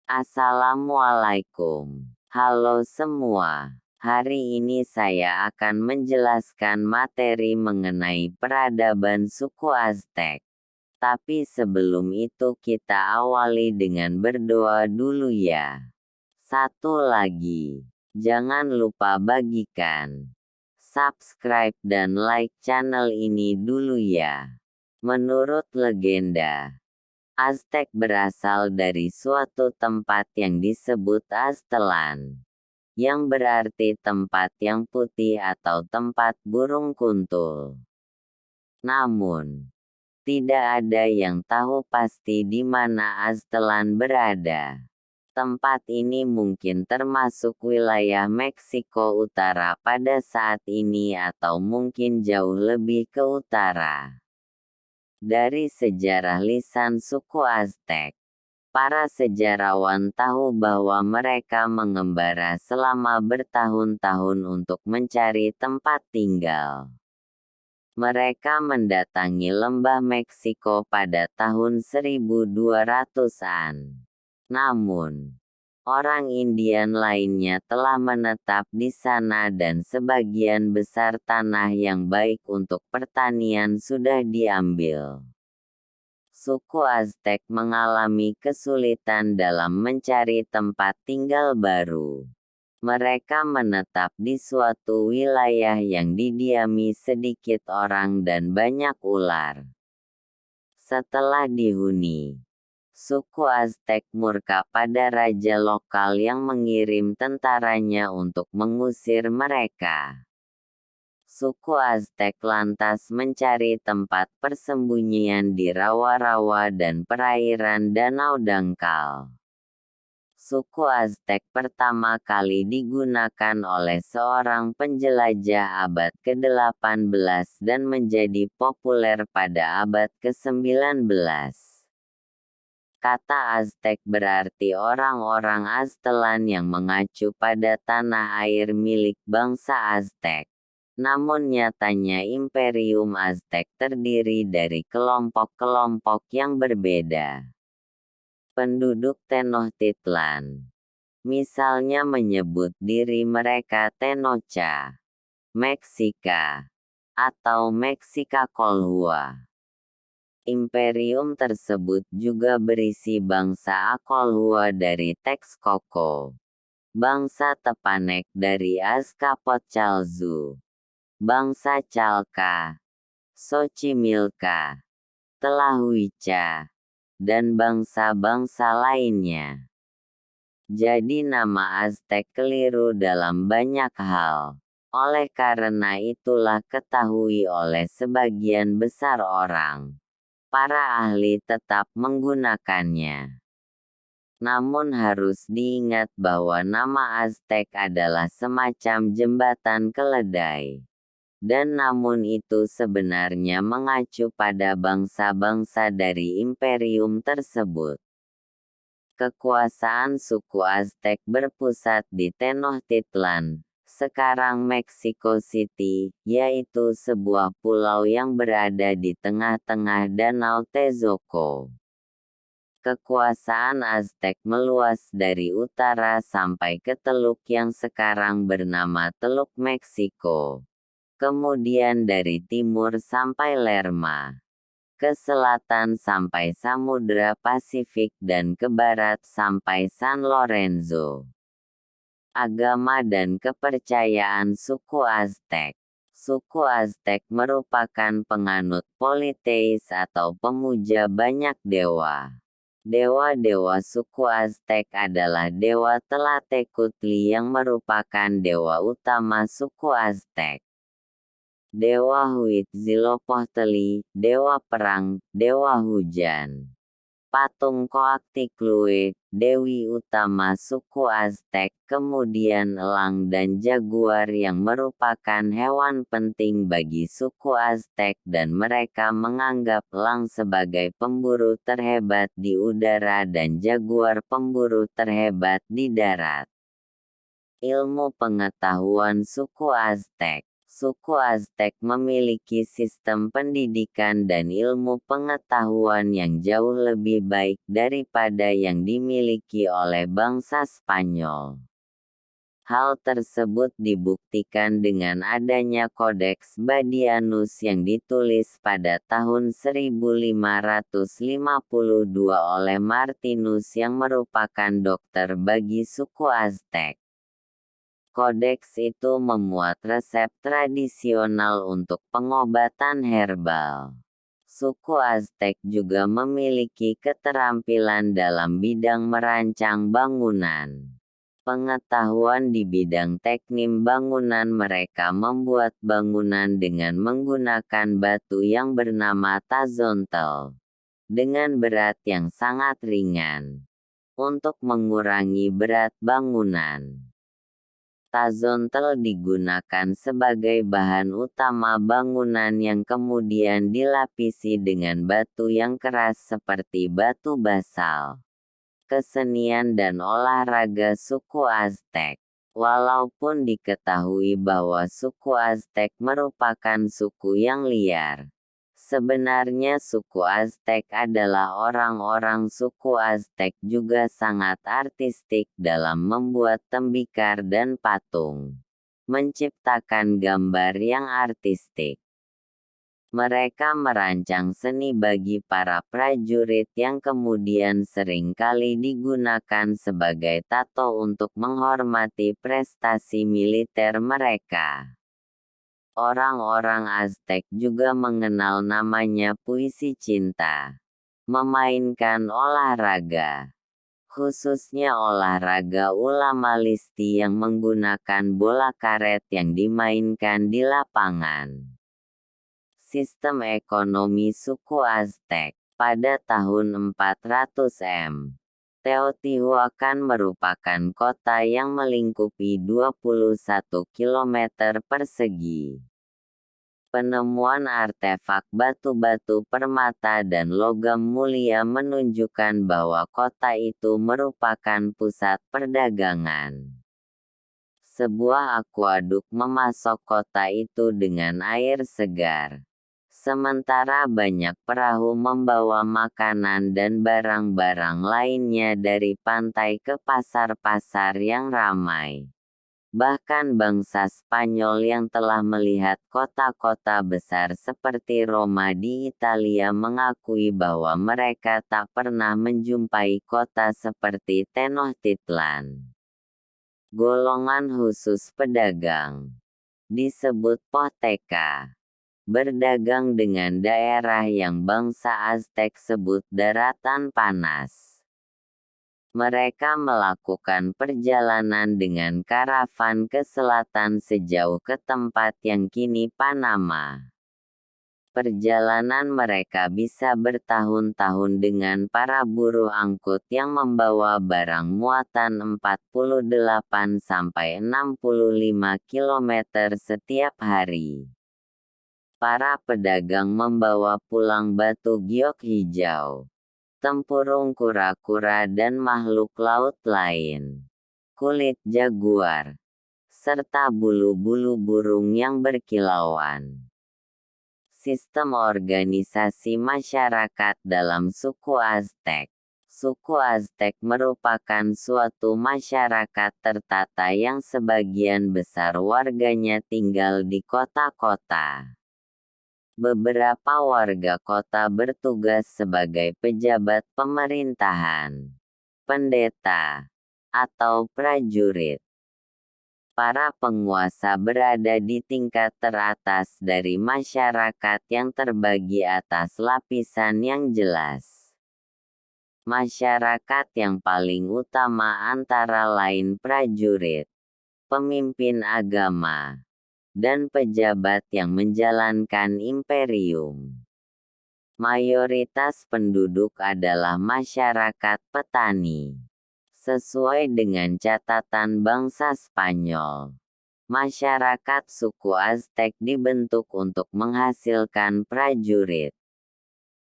Assalamualaikum. Halo semua. Hari ini saya akan menjelaskan materi mengenai peradaban suku Aztek. Tapi sebelum itu kita awali dengan berdoa dulu ya. Satu lagi, jangan lupa bagikan, subscribe dan like channel ini dulu ya. Menurut legenda, Aztek berasal dari suatu tempat yang disebut Aztlan, yang berarti tempat yang putih atau tempat burung kuntul. Namun, tidak ada yang tahu pasti di mana Aztlan berada. Tempat ini mungkin termasuk wilayah Meksiko Utara pada saat ini atau mungkin jauh lebih ke utara. Dari sejarah lisan suku Aztek, para sejarawan tahu bahwa mereka mengembara selama bertahun-tahun untuk mencari tempat tinggal. Mereka mendatangi lembah Meksiko pada tahun 1200-an. Namun, orang Indian lainnya telah menetap di sana dan sebagian besar tanah yang baik untuk pertanian sudah diambil. Suku Aztek mengalami kesulitan dalam mencari tempat tinggal baru. Mereka menetap di suatu wilayah yang didiami sedikit orang dan banyak ular. Setelah dihuni, suku Aztek murka pada raja lokal yang mengirim tentaranya untuk mengusir mereka. Suku Aztek lantas mencari tempat persembunyian di rawa-rawa dan perairan danau dangkal. Suku Aztek pertama kali digunakan oleh seorang penjelajah abad ke-18 dan menjadi populer pada abad ke-19. Kata Aztek berarti orang-orang Aztlan yang mengacu pada tanah air milik bangsa Aztek. Namun nyatanya Imperium Aztek terdiri dari kelompok-kelompok yang berbeda. Penduduk Tenochtitlan, misalnya menyebut diri mereka Tenocha, Meksika, atau Meksikakolhua. Imperium tersebut juga berisi bangsa Akolhua dari Texcoco, bangsa Tepanek dari Azcapotzalco, bangsa Chalca, Xochimilca, Tlahuicha, dan bangsa-bangsa lainnya. Jadi nama Aztek keliru dalam banyak hal. Oleh karena itulah ketahui oleh sebagian besar orang, para ahli tetap menggunakannya. Namun harus diingat bahwa nama Aztek adalah semacam jembatan keledai. Dan namun itu sebenarnya mengacu pada bangsa-bangsa dari imperium tersebut. Kekuasaan suku Aztek berpusat di Tenochtitlan, sekarang Mexico City, yaitu sebuah pulau yang berada di tengah-tengah Danau Texcoco. Kekuasaan Aztek meluas dari utara sampai ke teluk yang sekarang bernama Teluk Meksiko. Kemudian dari timur sampai Lerma, ke selatan sampai Samudra Pasifik dan ke barat sampai San Lorenzo. Agama dan kepercayaan suku Aztek. Suku Aztek merupakan penganut politeis atau pemuja banyak dewa. Dewa-dewa suku Aztek adalah dewa Tlahtecutli yang merupakan dewa utama suku Aztek. Dewa Huitzilopochtli, dewa perang, dewa hujan. Patung Coatlicue, dewi utama suku Aztek, kemudian elang dan jaguar yang merupakan hewan penting bagi suku Aztek dan mereka menganggap elang sebagai pemburu terhebat di udara dan jaguar pemburu terhebat di darat. Ilmu pengetahuan suku Aztek. Suku Aztek memiliki sistem pendidikan dan ilmu pengetahuan yang jauh lebih baik daripada yang dimiliki oleh bangsa Spanyol. Hal tersebut dibuktikan dengan adanya Codex Badianus yang ditulis pada tahun 1552 oleh Martinus yang merupakan dokter bagi suku Aztek. Kodeks itu memuat resep tradisional untuk pengobatan herbal. Suku Aztek juga memiliki keterampilan dalam bidang merancang bangunan. Pengetahuan di bidang teknik bangunan mereka membuat bangunan dengan menggunakan batu yang bernama tazontel, dengan berat yang sangat ringan, untuk mengurangi berat bangunan. Tazontel digunakan sebagai bahan utama bangunan yang kemudian dilapisi dengan batu yang keras seperti batu basal. Kesenian dan olahraga suku Aztek. Walaupun diketahui bahwa suku Aztek merupakan suku yang liar, sebenarnya suku Aztek adalah orang-orang suku Aztek juga sangat artistik dalam membuat tembikar dan patung, menciptakan gambar yang artistik. Mereka merancang seni bagi para prajurit yang kemudian sering kali digunakan sebagai tato untuk menghormati prestasi militer mereka. Orang-orang Aztek juga mengenal namanya puisi cinta, memainkan olahraga, khususnya olahraga ulama listi yang menggunakan bola karet yang dimainkan di lapangan. Sistem ekonomi suku Aztek. Pada tahun 400 m, Teotihuacan merupakan kota yang melingkupi 21 km persegi. Penemuan artefak batu-batu permata dan logam mulia menunjukkan bahwa kota itu merupakan pusat perdagangan. Sebuah akuaduk memasok kota itu dengan air segar. Sementara banyak perahu membawa makanan dan barang-barang lainnya dari pantai ke pasar-pasar yang ramai. Bahkan bangsa Spanyol yang telah melihat kota-kota besar seperti Roma di Italia mengakui bahwa mereka tak pernah menjumpai kota seperti Tenochtitlan. Golongan khusus pedagang disebut Pohteka. Berdagang dengan daerah yang bangsa Aztek sebut daratan panas. Mereka melakukan perjalanan dengan karavan ke selatan sejauh ke tempat yang kini Panama. Perjalanan mereka bisa bertahun-tahun dengan para buruh angkut yang membawa barang muatan 48–65 km setiap hari. Para pedagang membawa pulang batu giok hijau, tempurung kura-kura dan makhluk laut lain, kulit jaguar, serta bulu-bulu burung yang berkilauan. Sistem organisasi masyarakat dalam suku Aztek. Suku Aztek merupakan suatu masyarakat tertata yang sebagian besar warganya tinggal di kota-kota. Beberapa warga kota bertugas sebagai pejabat pemerintahan, pendeta, atau prajurit. Para penguasa berada di tingkat teratas dari masyarakat yang terbagi atas lapisan yang jelas. Masyarakat yang paling utama antara lain prajurit, pemimpin agama, dan pejabat yang menjalankan imperium. Mayoritas penduduk adalah masyarakat petani. Sesuai dengan catatan bangsa Spanyol, masyarakat suku Aztek dibentuk untuk menghasilkan prajurit.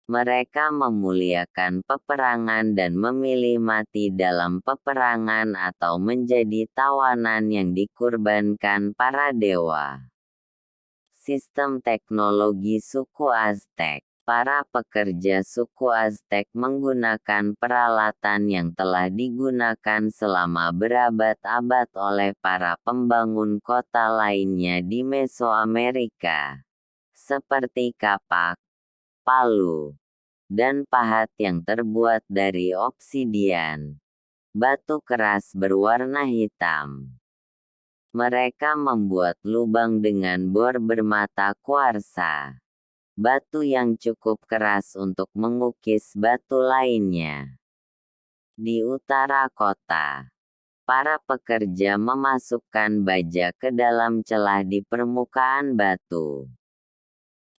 Mereka memuliakan peperangan dan memilih mati dalam peperangan atau menjadi tawanan yang dikurbankan para dewa. Sistem teknologi suku Aztek. Para pekerja suku Aztek menggunakan peralatan yang telah digunakan selama berabad-abad oleh para pembangun kota lainnya di Mesoamerika, seperti kapak, palu, dan pahat yang terbuat dari obsidian, batu keras berwarna hitam. Mereka membuat lubang dengan bor bermata kuarsa, batu yang cukup keras untuk mengukis batu lainnya. Di utara kota, para pekerja memasukkan baja ke dalam celah di permukaan batu.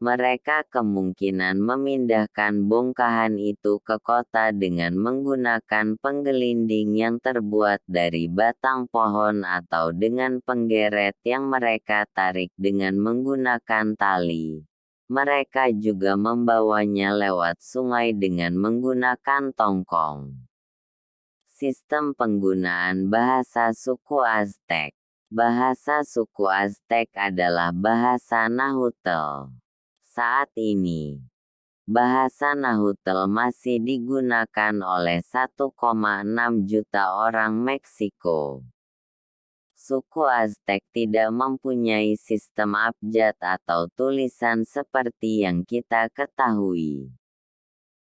Mereka kemungkinan memindahkan bongkahan itu ke kota dengan menggunakan penggelinding yang terbuat dari batang pohon atau dengan penggeret yang mereka tarik dengan menggunakan tali. Mereka juga membawanya lewat sungai dengan menggunakan tongkong. Sistem penggunaan bahasa suku Aztek. Bahasa suku Aztek adalah bahasa Nahuatl. Saat ini, bahasa Nahuatl masih digunakan oleh 1,6 juta orang Meksiko. Suku Aztek tidak mempunyai sistem abjad atau tulisan seperti yang kita ketahui.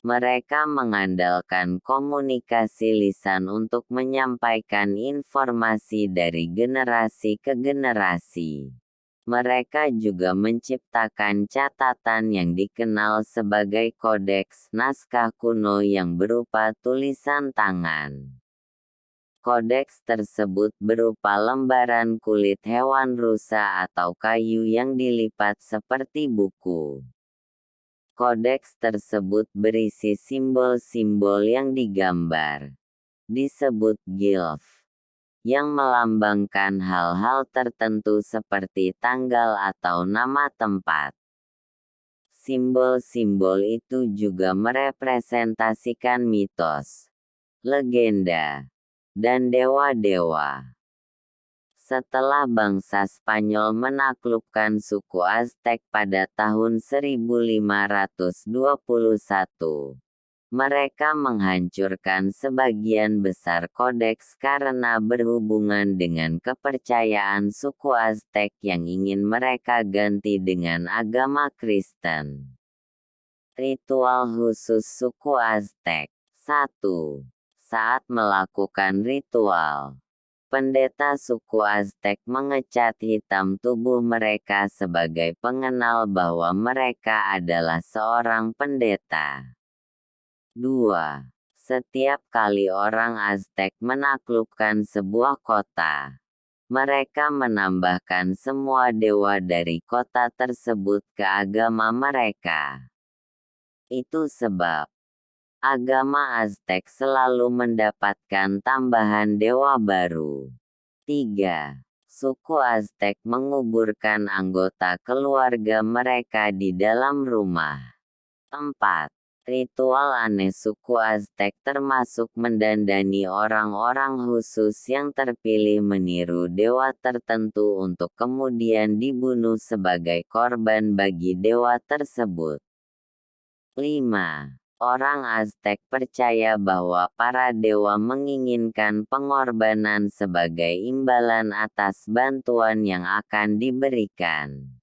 Mereka mengandalkan komunikasi lisan untuk menyampaikan informasi dari generasi ke generasi. Mereka juga menciptakan catatan yang dikenal sebagai kodeks naskah kuno yang berupa tulisan tangan. Kodeks tersebut berupa lembaran kulit hewan rusa atau kayu yang dilipat seperti buku. Kodeks tersebut berisi simbol-simbol yang digambar, disebut glyph, yang melambangkan hal-hal tertentu seperti tanggal atau nama tempat. Simbol-simbol itu juga merepresentasikan mitos, legenda, dan dewa-dewa. Setelah bangsa Spanyol menaklukkan suku Aztek pada tahun 1521, mereka menghancurkan sebagian besar kodeks karena berhubungan dengan kepercayaan suku Aztek yang ingin mereka ganti dengan agama Kristen. Ritual khusus suku Aztek. 1. Saat melakukan ritual, pendeta suku Aztek mengecat hitam tubuh mereka sebagai pengenal bahwa mereka adalah seorang pendeta. 2. Setiap kali orang Aztek menaklukkan sebuah kota, mereka menambahkan semua dewa dari kota tersebut ke agama mereka. Itu sebab agama Aztek selalu mendapatkan tambahan dewa baru. 3. Suku Aztek menguburkan anggota keluarga mereka di dalam rumah. 4. Ritual aneh suku Aztek termasuk mendandani orang-orang khusus yang terpilih meniru dewa tertentu untuk kemudian dibunuh sebagai korban bagi dewa tersebut. 5. Orang Aztek percaya bahwa para dewa menginginkan pengorbanan sebagai imbalan atas bantuan yang akan diberikan.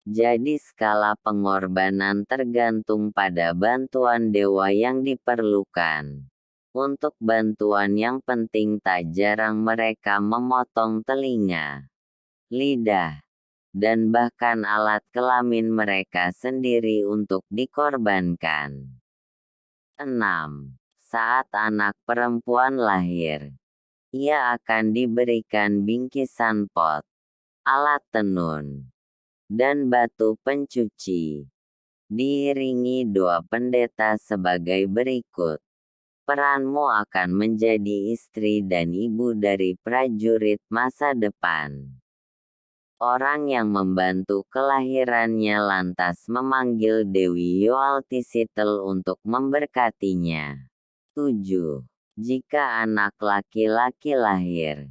Jadi skala pengorbanan tergantung pada bantuan dewa yang diperlukan. Untuk bantuan yang penting tak jarang mereka memotong telinga, lidah, dan bahkan alat kelamin mereka sendiri untuk dikorbankan. 6. Saat anak perempuan lahir, ia akan diberikan bingkisan pot, alat tenun, dan batu pencuci, diiringi doa pendeta sebagai berikut. Peranmu akan menjadi istri dan ibu dari prajurit masa depan. Orang yang membantu kelahirannya lantas memanggil Dewi Yoaltisitl untuk memberkatinya. 7. Jika anak laki-laki lahir,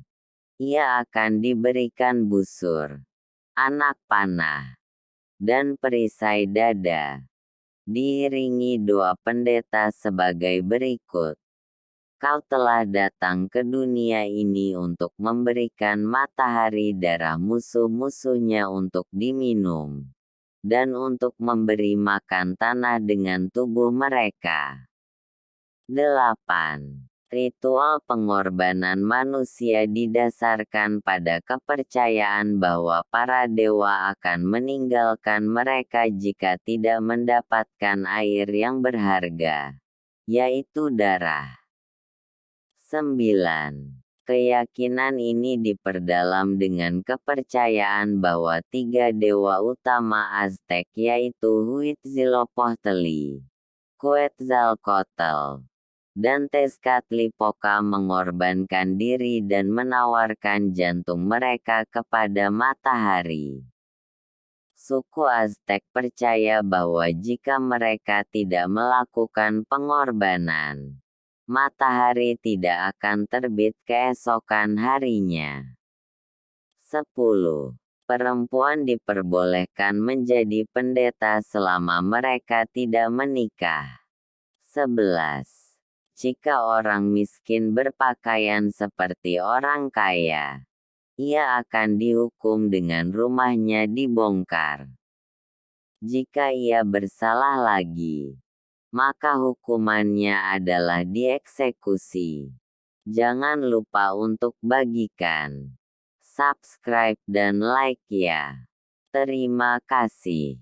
ia akan diberikan busur, anak panah, dan perisai dada. Diiringi doa pendeta sebagai berikut. Kau telah datang ke dunia ini untuk memberikan matahari darah musuh-musuhnya untuk diminum, dan untuk memberi makan tanah dengan tubuh mereka. 8. Ritual pengorbanan manusia didasarkan pada kepercayaan bahwa para dewa akan meninggalkan mereka jika tidak mendapatkan air yang berharga, yaitu darah. 9. Keyakinan ini diperdalam dengan kepercayaan bahwa 3 dewa utama Aztek yaitu Huitzilopochtli, Quetzalcoatl, dan Tezcatlipoca mengorbankan diri dan menawarkan jantung mereka kepada matahari. Suku Aztek percaya bahwa jika mereka tidak melakukan pengorbanan, matahari tidak akan terbit keesokan harinya. 10. Perempuan diperbolehkan menjadi pendeta selama mereka tidak menikah. 11. Jika orang miskin berpakaian seperti orang kaya, ia akan dihukum dengan rumahnya dibongkar. Jika ia bersalah lagi, maka hukumannya adalah dieksekusi. Jangan lupa untuk bagikan, subscribe dan like ya. Terima kasih.